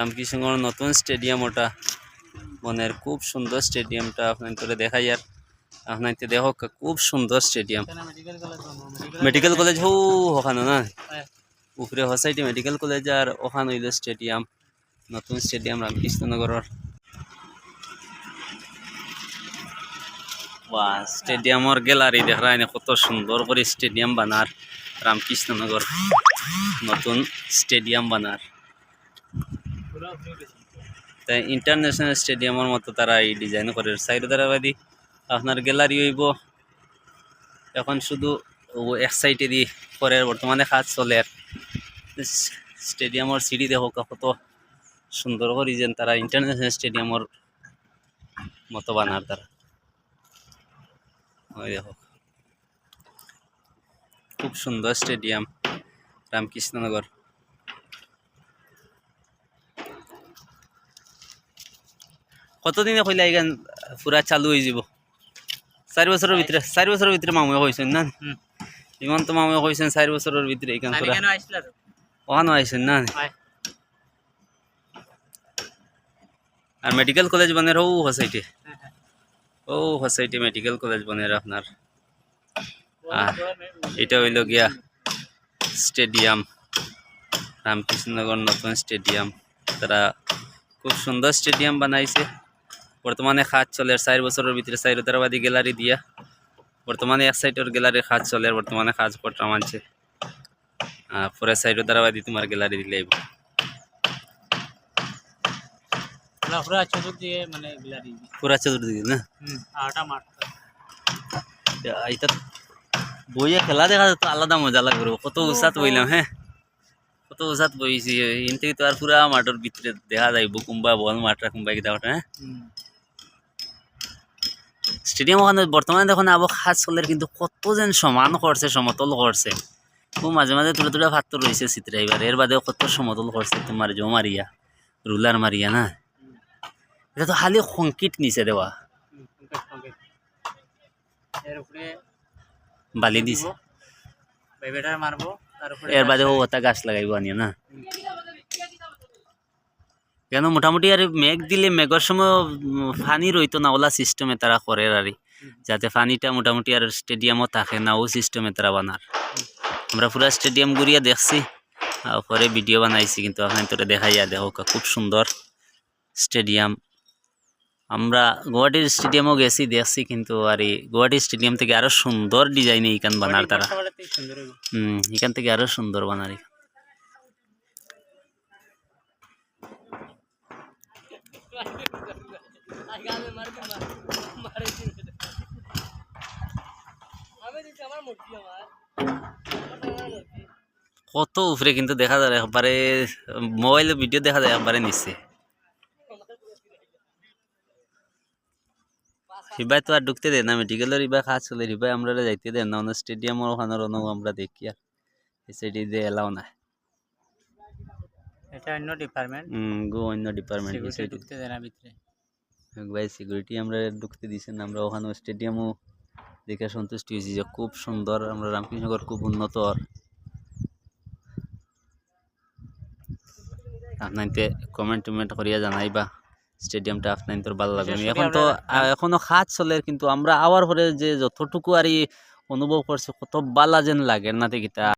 রামকৃষ্ণগড় নতুন স্টেডিয়াম ওটা মনের খুব সুন্দর স্টেডিয়ামটা আপনাদের দেখাই আর আপনাদের দেখো খুব সুন্দর স্টেডিয়াম মেডিকেল কলেজ হো ওখানে না উপরে হসাইটি মেডিকেল কলেজ আর ওখানে হইল স্টেডিয়াম নতুন স্টেডিয়াম রামকৃষ্ণনগরের স্টেডিয়ামের গ্যালারি দেখা যায় কত সুন্দর করে স্টেডিয়াম বানার রামকৃষ্ণনগর নতুন স্টেডিয়াম বানার তাই ইন্টারন্যাশনাল স্টেডিয়ামের মতো তারা এই ডিজাইন করে সাইড ধারাবাদি আপনার গ্যালারি হইব এখন শুধু এক সাইডে দিয়ে করে বর্তমানে কাজ চলে স্টেডিয়ামের সিঁড়ি দেখো কত সুন্দর করে যেন তারা ইন্টারন্যাশনাল স্টেডিয়ামের মতো বানার তারা ওই দেখো খুব সুন্দর স্টেডিয়াম রামকৃষ্ণনগর কতদিনে কইলা এখান পুরা চালু হয়ে যাব 4 বছরের ভিতরে মামু কইছেন না ইমান তো মামু কইছেন 4 বছরের ভিতরে এখান পুরা ওখানে আইছেন না আর মেডিকেল কলেজ বনের ও হসাইটে মেডিকেল কলেজ বনের আপনার আর এটা হইল গিয়া স্টেডিয়াম রামকৃষ্ণনগর নতুন স্টেডিয়াম তারা খুব সুন্দর স্টেডিয়াম বানাইছে বর্তমানে কাজ চলে 4 বছরের ভিতরে 4 ধারাবাদি গ্যালারি দিয়া বর্তমানে এক সাইডের গ্যালারির কাজ চলে বর্তমানে কাজ পট্টা মানছে পরে 4 ধারাবাদি তোমার গ্যালারি দিলেই পুরা চতুর্দিকে না এটা বইয়ে খেলা দেখা তো আলাদা মজা লাগবে কত উৎসাহ বইলাম হ্যাঁ কত উৎসাহ বইছি এন থেকে তো আর পুরা মাঠের ভিতরে দেখা যাইব কুম্বা বল মাঠরা কুম্বা কি দেখা হ্যাঁ স্টেডিয়াম ওখানে বর্তমানে দেখুন আবো খাস চলের কিন্তু কত যেন সমান করছে সমতল করছে ও মাঝে মাঝে তুলে তুলে ভাত রয়েছে চিত্রা এবার এর বাদেও কত সমতল করছে তোমার জো মারিয়া রুলার মারিয়া না এটা তো খালি কংক্রিট নিচে দেওয়া বালি দিছে এর বাদে ও ওটা গাছ লাগাইব আনিয়া না কেন মোটামুটি আর মেঘ দিলে মেঘের সময় পানি রইতো না ওলা সিস্টেমে তারা করে আর যাতে পানিটা মোটামুটি আর স্টেডিয়ামও থাকে না ও সিস্টেমে তারা বানার আমরা পুরা স্টেডিয়াম ঘুরিয়া দেখছি পরে ভিডিও বানাইছি কিন্তু আপনার তোরা দেখাইয়া দেখো খুব সুন্দর স্টেডিয়াম আমরা গুয়াহাটির স্টেডিয়ামও গেছি দেখছি কিন্তু আর গুয়াহাটি স্টেডিয়াম থেকে আরো সুন্দর ডিজাইনে এখান বানার তারা এখান থেকে আরো সুন্দর বানার কত উপরে কিন্তু দেখা যায় একবারে মোবাইলে ভিডিও দেখা যায় একবারে নিচে হিবাই তো আর ঢুকতে দেয় না মেডিকেলের হিবাই কাজ চলে হিবাই আমরা যাইতে দেন না অন্য স্টেডিয়ামের ওখানে আমরা দেখি আর এই সাইডে দিয়ে এলাও না এটা অন্য ডিপার্টমেন্ট গো অন্য ডিপার্টমেন্ট ঢুকতে দেয় না ভিতরে ভাই সিকিউরিটি আমরা ঢুকতে দিছেন আমরা ওখানে স্টেডিয়ামও দেখে সন্তুষ্টি হয়েছি যে খুব সুন্দর আমরা রামকৃষ্ণনগর খুব উন্নত আপনাকে কমেন্ট করিয়া জানাইবা স্টেডিয়ামটা আপনাদের ভালো লাগবে এখন তো এখনো কাজ চলে কিন্তু আমরা আওয়ার পরে যে যতটুকু আর অনুভব করছি কত বালা যেন লাগে না দেখিতা